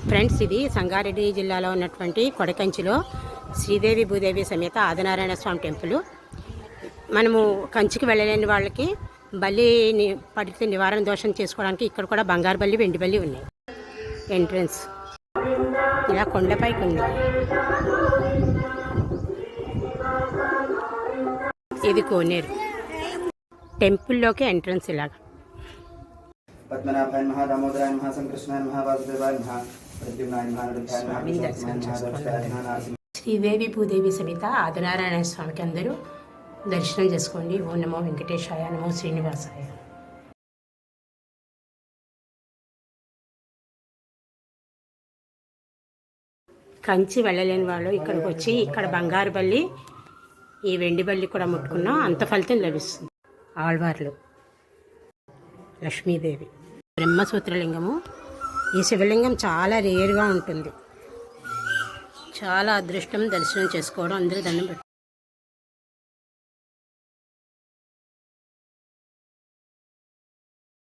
Friends, ఇది సంగారెడ్డి జిల్లాలో ఉన్నటువంటి కొడకంచిలో శ్రీదేవి భూదేవి సమేత ఆదినారాయణ స్వామి టెంపుల్. మనము కంచికి వెళ్ళలేని వాళ్ళకి బల్లి పడితే నివారణ దోషం చేసుకోవడానికి ఇక్కడ కూడా బంగారు బల్లి, వెండి బల్లి ఉన్నాయి. ఎంట్రన్స్ ఇలా కొండపైకి ఉంది. ఇది కోనేరు. టెంపుల్లోకి ఎంట్రన్స్ ఇలాగా. పద్మనాభాయ నమః, దామోదరాయ నమః, సంకృష్ణాయ నమః, వాసుదేవాయ నమః, ప్రద్యుమ్నాయ నమః, శ్రీదేవి భూదేవి సమేత ఆదినారాయణ స్వామికి అందరూ దర్శనం చేసుకోండి. ఓం నమో వెంకటేశాయ, నమో శ్రీనివాసాయ. కంచి వెళ్ళలేని వాళ్ళు ఇక్కడికి వచ్చి ఇక్కడ బంగారు బల్లి, ఈ వెండి బల్లి కూడా ముట్టుకున్నా అంత ఫలితం లభిస్తుంది. ఆళ్వార్లు, లక్ష్మీదేవి, బ్రహ్మసూత్రలింగము. ఈ శివలింగం చాలా రేరుగా ఉంటుంది. చాలా అదృష్టం దర్శనం చేసుకోవడం. అందరూ దండం పెట్టారు.